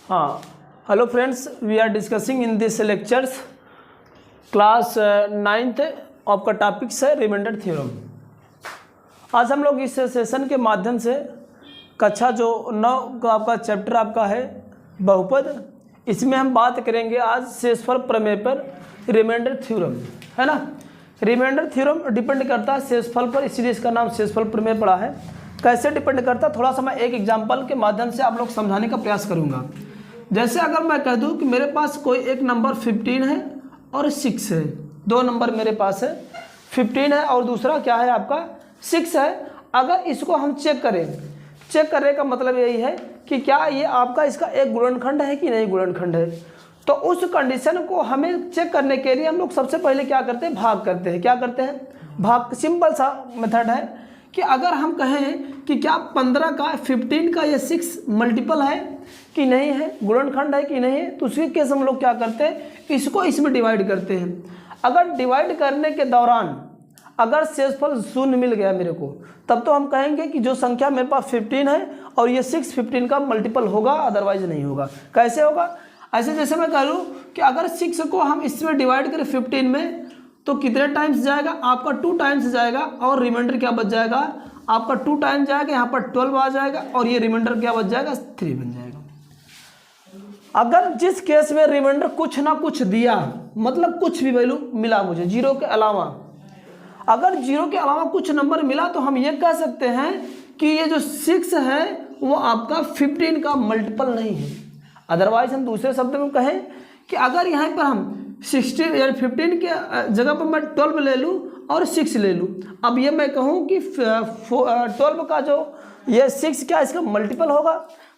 हाँ, hello friends, we are discussing in this lectures class 9th आपका topics है remainder theorem. आज हम लोग इस सेशन के माध्यम से कक्षा जो 9 का आपका चैप्टर आपका है बहुपद, इसमें हम बात करेंगे आज शेषफल प्रमेय पर रिमाइंडर थ्योरम, है ना। रिमाइंडर थ्योरम डिपेंड करता है शेषफल पर, इसीलिए इसका नाम शेषफल प्रमेय पड़ा है। कैसे डिपेंड करता है, थोड़ा सा मैं एक एग्जाम्पल के माध्यम से आप लोग समझाने का प्रयास करूँगा। जैसे अगर मैं कह दूं कि मेरे पास कोई एक नंबर 15 है और 6 है, दो नंबर मेरे पास है, 15 है और दूसरा क्या है आपका 6 है। अगर इसको हम चेक करें, चेक करने का मतलब यही है कि क्या ये आपका इसका एक गुणनखंड है कि नहीं गुणनखंड है। तो उस कंडीशन को हमें चेक करने के लिए हम लोग सबसे पहले क्या करते हैं, भाग करते हैं। क्या करते हैं, भाग। सिंपल सा मेथड है कि अगर हम कहें कि क्या 15 का 15 का ये 6 मल्टीपल है कि नहीं है, गुणनखंड है कि नहीं है, तो उसके केस हम लोग क्या करते हैं, इसको इसमें डिवाइड करते हैं। अगर डिवाइड करने के दौरान अगर शेषफल शून्य मिल गया मेरे को, तब तो हम कहेंगे कि जो संख्या मेरे पास 15 है और ये 6 15 का मल्टीपल होगा, अदरवाइज नहीं होगा। कैसे होगा, ऐसे जैसे मैं कह लूँ कि अगर 6 को हम इसमें डिवाइड करें 15 में, तो कितने टाइम्स जाएगा, आपका 2 टाइम्स जाएगा और रिमाइंडर क्या बच जाएगा, आपका 2 टाइम्स जाएगा, यहाँ पर 12 आ जाएगा और ये रिमाइंडर क्या बच जाएगा, 3 बन जाएगा। अगर जिस केस में रिमाइंडर कुछ ना कुछ दिया, मतलब कुछ भी वैल्यू मिला मुझे जीरो के अलावा, अगर जीरो के अलावा कुछ नंबर मिला, तो हम ये कह सकते हैं कि ये जो 6 है वो आपका 15 का मल्टीपल नहीं है। अदरवाइज हम दूसरे शब्द में कहें कि अगर यहाँ पर हम 16 या 15 के जगह पर मैं 12 ले लूँ और 6 ले लूँ, अब ये मैं कहूँ कि 12 का जो ये 6 क्या इसका मल्टीपल होगा,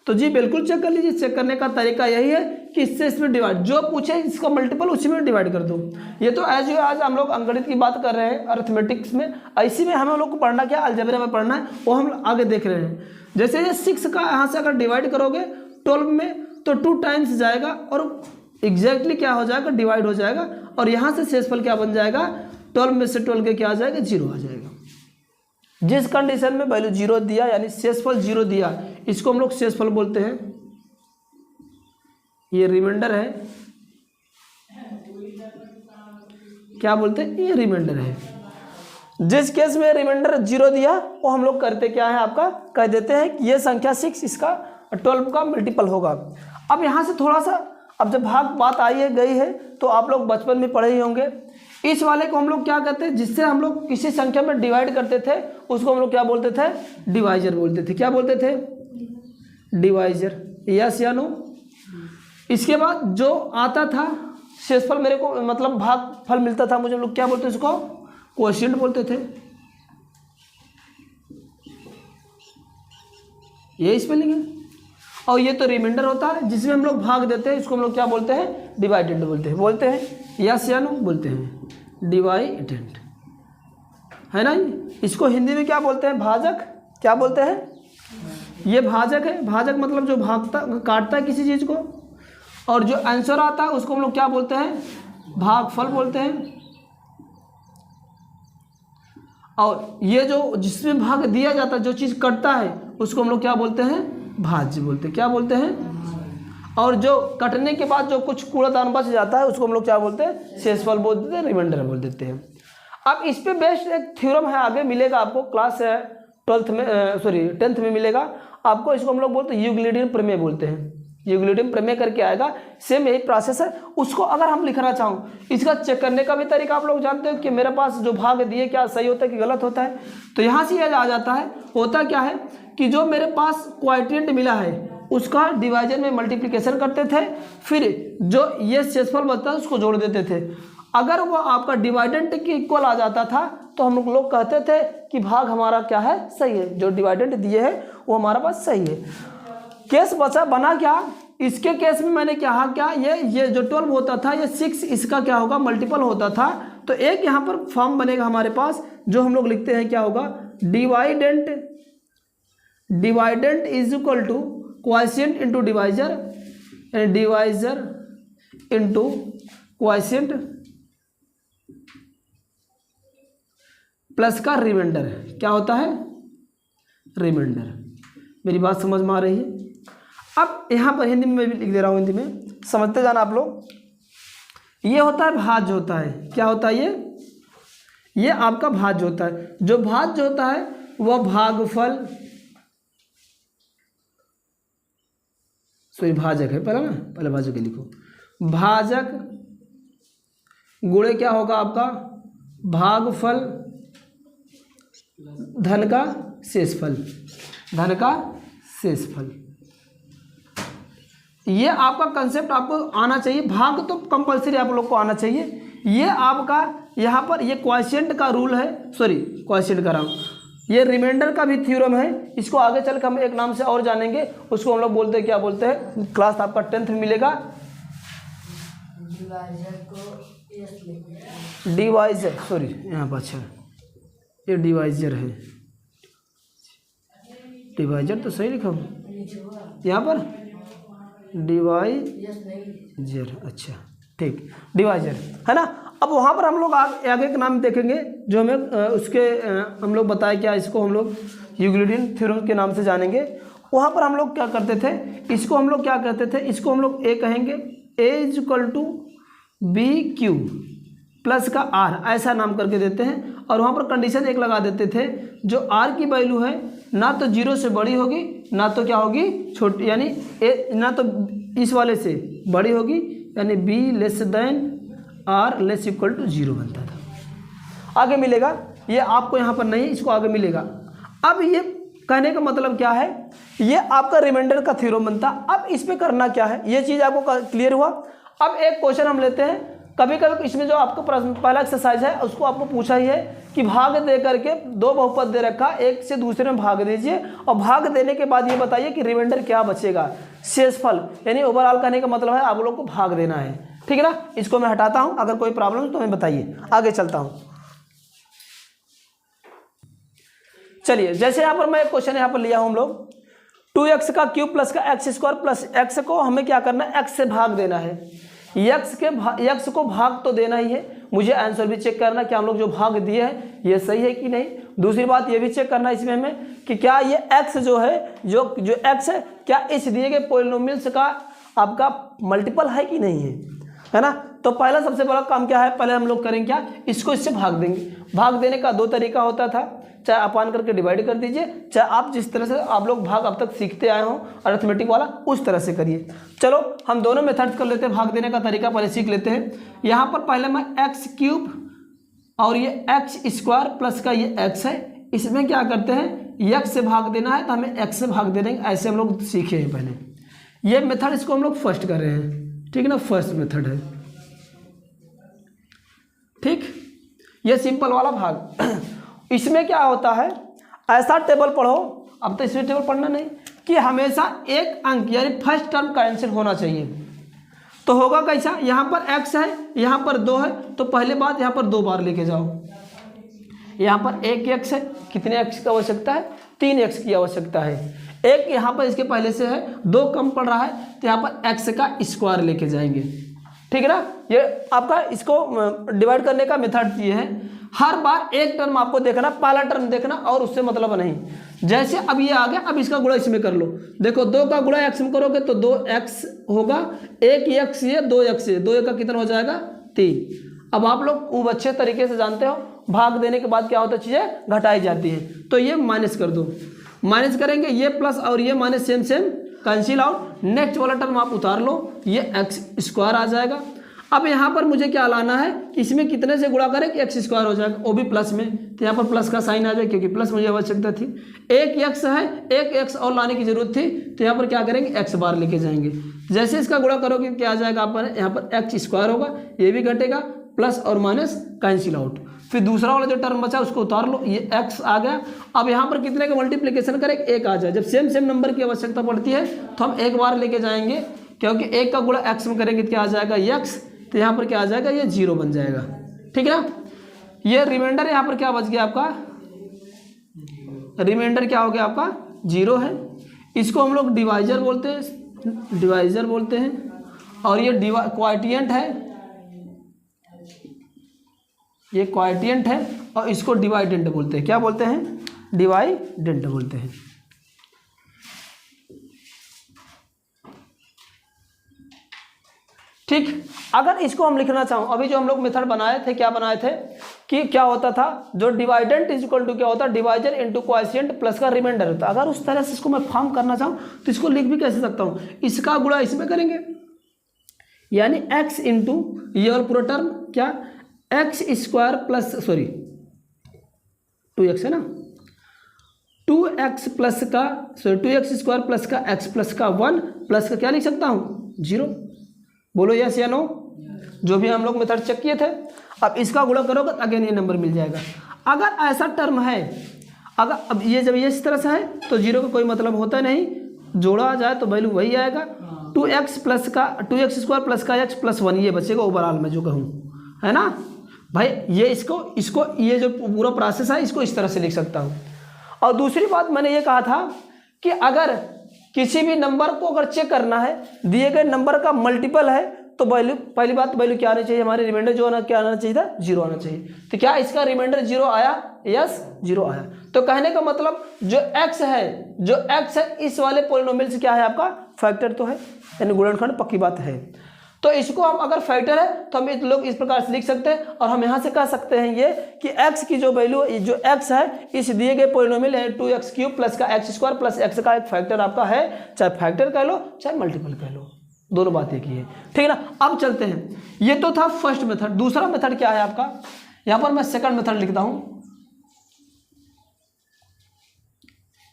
तो जी बिल्कुल चेक कर लीजिए। चेक करने का तरीका यही है कि इससे इसमें डिवाइड, जो पूछे इसका मल्टीपल उसी में डिवाइड कर दो। ये तो आज हम लोग अंकगणित की बात कर रहे हैं, अरिथमेटिक्स में। इसी में हमें लोग को पढ़ना क्या, अलजेब्रा में पढ़ना है, वो हम आगे देख रहे हैं। जैसे ये 6 का यहाँ से अगर डिवाइड करोगे 12 में, तो 2 टाइम्स जाएगा और एग्जैक्टली क्या हो जाएगा, डिवाइड हो जाएगा। और यहाँ से शेषफल क्या बन जाएगा, 12 में से 12 के क्या आ जाएगा, 0 आ जाएगा। जिस कंडीशन में वैल्यू 0 दिया, यानी शेषफल 0 दिया, इसको हम लोग शेषफल बोलते हैं। ये रिमाइंडर है, क्या बोलते हैं, ये रिमाइंडर है। जिस केस में रिमाइंडर 0 दिया, वो हम लोग करते क्या है, आपका कह देते हैं कि ये संख्या 6 इसका 12 का मल्टीपल होगा। अब यहाँ से थोड़ा सा, अब जब भाग बात आई है गई है, तो आप लोग बचपन में पढ़े ही होंगे। इस वाले को हम लोग क्या कहते हैं, जिससे हम लोग किसी संख्या में डिवाइड करते थे, उसको हम लोग क्या बोलते थे, डिवाइजर बोलते थे। क्या बोलते थे, डिवाइजर। यस या नो। इसके बाद जो आता था शेषफल, मेरे को मतलब भाग फल मिलता था मुझे, लोग क्या बोलते थे, उसको क्वोशिएंट बोलते थे। ये स्पेलिंग है। और ये तो रिमाइंडर होता है, जिसमें हम लोग भाग देते हैं, इसको हम लोग क्या बोलते हैं, डिवाइडेंड बोलते हैं। यस या नो बोलते हैं, डिवाइडेंड, है ना। इसको हिंदी में क्या बोलते हैं, भाजक। क्या बोलते हैं, ये भाजक है। भाजक मतलब जो भागता काटता है किसी चीज़ को, और जो आंसर आता है उसको हम लोग क्या बोलते हैं, भागफल बोलते हैं। और ये जो जिसमें भाग दिया जाता है, जो चीज़ कटता है, उसको हम लोग क्या बोलते हैं, भाज्य बोलते हैं। क्या बोलते हैं। और जो कटने के बाद जो कुछ कूड़ादान बच जाता है, उसको हम लोग क्या बोलते हैं, शेषफल बोल देते हैं, रिमाइंडर बोल देते हैं। अब इस पे बेस्ड एक थ्योरम है, आगे मिलेगा आपको क्लास 10th में मिलेगा आपको। इसको हम लोग बोलते हैं यूक्लिडियन प्रमेय बोलते हैं। यूक्लिडियन प्रमेय करके आएगा, सेम यही प्रोसेस है। उसको अगर हम लिखना चाहूँ, इसका चेक करने का भी तरीका आप लोग जानते हो कि मेरे पास जो भाग दिए क्या सही होता है कि गलत होता है। तो यहाँ से यह आ जाता है, होता क्या है कि जो मेरे पास क्वोटिएंट मिला है उसका डिवाइजर में मल्टीप्लिकेशन करते थे, फिर जो ये शेषफल बचता है उसको जोड़ देते थे। अगर वो आपका डिवाइडेंट के इक्वल आ जाता था, तो हम लोग कहते थे कि भाग हमारा क्या है, सही है, जो डिवाइडेंट दिए है वो हमारा पास सही है। केस बचा बना क्या, इसके केस में मैंने कहा क्या, ये जो 12 होता था, ये 6 इसका क्या होगा, मल्टीपल होता था। तो एक यहाँ पर फॉर्म बनेगा हमारे पास, जो हम लोग लिखते हैं क्या होगा, dividend is equal to quotient into divisor, divisor into quotient plus का रिमाइंडर। क्या होता है, रिमाइंडर। मेरी बात समझ में आ रही है। अब यहाँ पर हिंदी में मैं भी लिख दे रहा हूँ, हिंदी में समझते जाना आप लोग। ये होता है भाज्य होता है, क्या होता है ये आपका भाज्य होता है। जो भाज्य होता है वह भागफल, सॉरी भाजक है पहले ना, पहले भाजक लिखो, भाजक गुणे क्या होगा आपका भागफल धन का शेषफल, धन का शेषफल। ये आपका कंसेप्ट आपको आना चाहिए, भाग तो कंपलसरी आप लोग को आना चाहिए। ये आपका यहाँ पर ये क्वॉशिएंट का रूल है, सॉरी क्वॉशिएंट कर रहा हूँ, ये रिमाइंडर का भी थ्योरम है। इसको आगे चल कर हम एक नाम से और जानेंगे, उसको हम लोग बोलते हैं, क्या बोलते हैं, क्लास आपका 10th में मिलेगा, डिवाइजर, सॉरी यहाँ पर अच्छा ये डिवाइजर है, डिवाइजर तो सही लिखा यहाँ पर डिवाइजर, अच्छा ठीक डिवाइजर है ना। अब वहाँ पर हम लोग आगे एक नाम देखेंगे जो हमें उसके हम लोग बताए क्या, इसको हम लोग यूक्लिडियन थ्योरम के नाम से जानेंगे। वहाँ पर हम लोग क्या करते थे, इसको हम लोग क्या कहते थे, इसको हम लोग ए कहेंगे, A is equal to B Q plus का आर, ऐसा नाम करके देते हैं। और वहाँ पर कंडीशन एक लगा देते थे, जो आर की वैल्यू है ना तो 0 से बड़ी होगी ना तो क्या होगी छोटी, यानी ए ना तो इस वाले से बड़ी होगी, यानी B less than R less equal to 0 बनता था। आगे मिलेगा, ये आपको यहाँ पर नहीं, इसको आगे मिलेगा। अब ये कहने का मतलब क्या है, ये आपका रिमाइंडर का थ्योरम बनता। अब इस पे करना क्या है, ये चीज़ आपको क्लियर हुआ। अब एक क्वेश्चन हम लेते हैं, कभी कभी इसमें जो आपको पहला एक्सरसाइज है उसको आपको पूछा ही है कि भाग दे करके दो बहुपद दे रखा, एक से दूसरे में भाग दीजिए और भाग देने के बाद ये बताइए कि रिमाइंडर क्या बचेगा, शेषफल, यानी ओवरऑल कहने का मतलब है आप लोग को भाग देना है, ठीक है ना। इसको मैं हटाता हूं, अगर कोई प्रॉब्लम तो हमें बताइए, आगे चलता हूं। चलिए, जैसे यहाँ पर मैं एक क्वेश्चन यहाँ पर लिया हूं हम लोग, 2x का क्यूब प्लस का एक्स स्क्वायर प्लस एक्स को हमें क्या करना है, एक्स से भाग देना है। एक्स को भाग तो देना ही है, मुझे आंसर भी चेक करना कि हम लोग जो भाग दिए हैं ये सही है कि नहीं। दूसरी बात ये भी चेक करना इसमें हमें कि क्या ये एक्स जो है, जो एक्स है, क्या इस दिए गए पॉलिनोमियल्स का आपका मल्टीपल है कि नहीं है ना। तो पहला सबसे बड़ा काम क्या है, पहले हम लोग करेंगे क्या, इसको इससे भाग देंगे। भाग देने का दो तरीका होता था, चाहे अपान करके डिवाइड कर दीजिए, चाहे आप जिस तरह से आप लोग भाग अब तक सीखते आए हो अरिथमेटिक वाला उस तरह से करिए। चलो हम दोनों मेथड्स कर लेते हैं, भाग देने का तरीका पहले सीख लेते हैं। यहाँ पर पहले मैं एक्स क्यूब और ये एक्स स्क्वायर प्लस का ये एक्स है, इसमें क्या करते हैं, एक्स से भाग देना है तो हमें एक्स से भाग दे देंगे, ऐसे हम लोग सीखे हैं पहले। ये मेथड इसको हम लोग फर्स्ट कर रहे हैं, ठीक है ना, फर्स्ट मेथड है, ठीक। ये सिंपल वाला भाग। इसमें क्या होता है, ऐसा टेबल पढ़ो, अब तो इसमें टेबल पढ़ना नहीं, कि हमेशा एक अंक यानी फर्स्ट टर्म कैंसिल होना चाहिए। तो होगा कैसा, यहाँ पर x है, यहाँ पर 2 है, तो पहले बात यहाँ पर 2 बार लेके जाओ। यहाँ पर एक x है, कितने x की आवश्यकता है, 3x की आवश्यकता है। एक यहाँ पर इसके पहले से है, 2 कम पड़ रहा है, तो यहाँ पर x का स्क्वायर लेके जाएंगे, ठीक है ना। ये आपका इसको डिवाइड करने का मेथड ये है। हर बार एक टर्म आपको देखना, पहला टर्म देखना और उससे मतलब नहीं। जैसे अब ये आ गया, अब इसका गुणा इसमें कर लो। देखो 2 का गुणा x में करोगे तो 2x होगा, एक x ये 2x ये, 2 का कितना हो जाएगा 3। अब आप लोग खूब अच्छे तरीके से जानते हो, भाग देने के बाद क्या होता है, चीज़ें घटाई जाती हैं। तो ये माइनस कर दो, माइनस करेंगे, ये प्लस और ये minus same same cancel out. Next वाला टर्म आप उतार लो, ये एक्स स्क्वायर आ जाएगा। अब यहाँ पर मुझे क्या लाना है, इसमें कितने से गुणा करें कि एक्स स्क्वायर हो जाएगा, वो भी प्लस में, तो यहाँ पर प्लस का साइन आ जाए क्योंकि प्लस मुझे आवश्यकता थी। एक एक्स है, एक एक्स और लाने की जरूरत थी, तो यहाँ पर क्या करेंगे, एक्स बार लेके जाएंगे। जैसे इसका गुणा करोगे क्या आ जाएगा, आप यहाँ पर एक्स स्क्वायर होगा, ये भी घटेगा, प्लस और माइनस कैंसिल आउट। फिर दूसरा वाला जो टर्म बचा उसको उतार लो, ये x आ गया। अब यहाँ पर कितने का मल्टीप्लिकेशन करें, 1 आ जाए। जब सेम सेम नंबर की आवश्यकता पड़ती है तो हम एक बार लेके जाएंगे, क्योंकि 1 का गुणा x में करेंगे तो क्या आ जाएगा x, तो यहाँ पर क्या आ जाएगा, ये 0 बन जाएगा, ठीक है ना। ये रिमाइंडर यहाँ पर क्या बच गया आपका, रिमाइंडर क्या हो गया आपका 0 है। इसको हम लोग डिवाइजर बोलते हैं, डिवाइजर बोलते हैं। और ये क्वाटिएंट है, ये क्वाटिएंट है, और इसको डिवाइडेंट बोलते हैं। क्या बोलते हैं, डिवाइडेंट बोलते हैं। ठीक। अगर इसको हम लिखना चाहूँ, अभी जो हम लोग मेथड बनाए थे, क्या बनाए थे कि क्या होता था, जो डिवाइडेंट इज इक्वल टू क्या होता है, डिवाइजर इंटू कोएफिशिएंट प्लस का रिमाइंडर होता है। अगर उस तरह से इसको मैं फॉर्म करना चाहूँ तो इसको लिख भी कैसे सकता हूँ, इसका गुणा इसमें करेंगे, यानी x इंटू ये और पूरा टर्म क्या, x square plus sorry 2x है ना, 2x प्लस का सॉरी 2x स्क्वायर प्लस का x प्लस का 1 प्लस का क्या लिख सकता हूँ 0। बोलो यस या नो, जो भी हम लोग मेथड चेक किए थे। अब इसका गुणा करोगे तो अगेन ये नंबर मिल जाएगा। अगर ऐसा टर्म है, अगर अब ये जब ये इस तरह से है तो 0 का कोई मतलब होता नहीं, जोड़ा आ जाए तो वैल्यू वही आएगा। 2x प्लस का 2x स्क्वायर प्लस का x प्लस 1 ये बचेगा ओवरऑल में जो कहूँ, है ना भाई। ये इसको ये जो पूरा प्रोसेस है इसको इस तरह से लिख सकता हूँ। और दूसरी बात मैंने ये कहा था कि अगर किसी भी नंबर को अगर चेक करना है, दिए गए नंबर का मल्टीपल है तो वैल्यू, पहली बात वैल्यू क्या आनी चाहिए, हमारे रिमाइंडर जो क्या आना चाहिए था 0 आना चाहिए। तो क्या इसका रिमाइंडर 0 आया, यस 0 आया। तो कहने का मतलब जो x है इस वाले पॉलिनोमियल से क्या है आपका फैक्टर तो है, यानी गुणनखंड पक्की बात है। तो इसको हम अगर फैक्टर है तो हम लोग इस प्रकार से लिख सकते हैं, और हम यहाँ से कह सकते हैं ये कि x की जो वैल्यू जो x है इस दिए गए पॉलिनोमियल है 2x³ प्लस का x स्क्वायर प्लस x का एक फैक्टर आपका है, चाहे फैक्टर कह लो चाहे मल्टीपल कह लो, दोनों बात एक ही है, ठीक है ना। अब चलते हैं, ये तो था फर्स्ट मेथड। दूसरा मेथड क्या है आपका, यहाँ पर मैं सेकंड मेथड लिखता हूँ।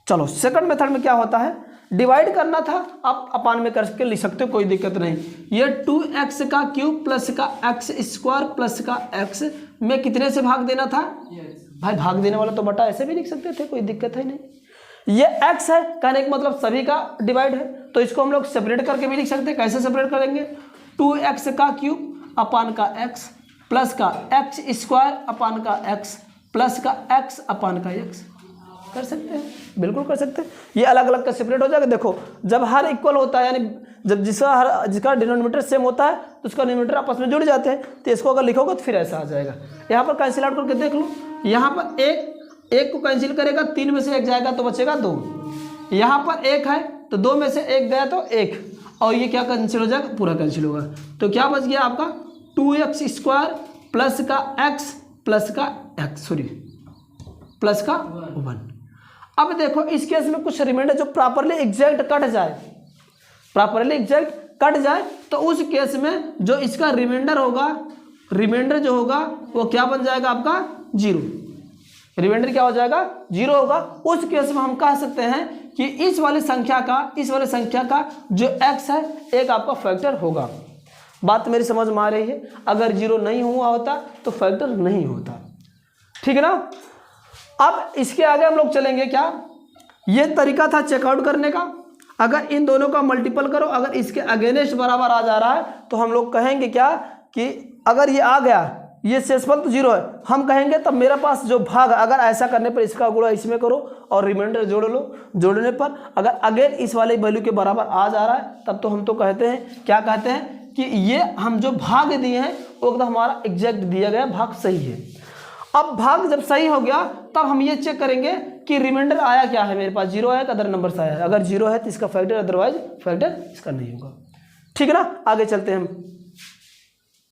चलो सेकंड मेथड में क्या होता है, डिवाइड करना था, आप अपान में करके लिख सकते हो, कोई दिक्कत नहीं। ये 2x का क्यूब प्लस का x स्क्वायर प्लस का x में कितने से भाग देना था, भाई भाग देने वाला तो बटा ऐसे भी लिख सकते थे, कोई दिक्कत है नहीं। ये x है, कहने का मतलब सभी का डिवाइड है, तो इसको हम लोग सेपरेट करके भी लिख सकते हैं। कैसे सेपरेट करेंगे, 2x का क्यूब अपान का x प्लस का x स्क्वायर अपान का x प्लस का x अपान का x, कर सकते हैं, बिल्कुल कर सकते हैं। ये अलग अलग का सेपरेट हो जाएगा। देखो जब हर इक्वल होता है, यानी जब जिसका डिनोमिनेटर सेम होता है तो उसका डिनोमिनेटर आपस में जुड़ जाते हैं, तो इसको अगर लिखोगे तो फिर ऐसा आ जाएगा। यहाँ पर कैंसिल आउट करके देख लो, यहाँ पर एक को कैंसिल करेगा, 3 में से 1 जाएगा तो बचेगा 2। यहाँ पर 1 है तो 2 में से 1 गया तो 1, और ये क्या कैंसिल हो जाएगा, पूरा कैंसिल होगा। तो क्या बच गया आपका 2x स्क्वायर प्लस का x प्लस का x सॉरी प्लस का 1। अब देखो इस केस में कुछ रिमाइंडर जो प्रॉपरली एग्जैक्ट कट जाए, प्रॉपरली एग्जैक्ट कट जाए, तो उस केस में जो इसका रिमाइंडर होगा, रिमाइंडर जो होगा वो क्या बन जाएगा आपका 0। रिमाइंडर क्या हो जाएगा 0 होगा। उस केस में हम कह सकते हैं कि इस वाली संख्या का जो x है एक आपका फैक्टर होगा। बात मेरी समझ में आ रही है। अगर 0 नहीं हुआ होता तो फैक्टर नहीं होता, ठीक है ना। अब इसके आगे हम लोग चलेंगे, क्या ये तरीका था चेकआउट करने का। अगर इन दोनों का मल्टीपल करो, अगर इसके अगेंस्ट बराबर आ जा रहा है तो हम लोग कहेंगे क्या कि अगर ये आ गया, ये शेषफल तो 0 है, हम कहेंगे तब मेरे पास जो भाग, अगर ऐसा करने पर इसका गुणा इसमें करो और रिमाइंडर जोड़ लो, जोड़ने पर अगर अगेन इस वाले वैल्यू के बराबर आ जा रहा है तब तो हम तो कहते हैं, क्या कहते हैं कि ये हम जो भाग दिए हैं वो एकदम हमारा एग्जैक्ट दिया गया भाग सही है। अब भाग जब सही हो गया तब हम ये चेक करेंगे कि रिमाइंडर आया क्या है, मेरे पास 0 है, अदर नंबर से आया है। अगर 0 है तो इसका फैक्टर, अदरवाइज फैक्टर इसका नहीं होगा, ठीक है ना। आगे चलते हैं हम।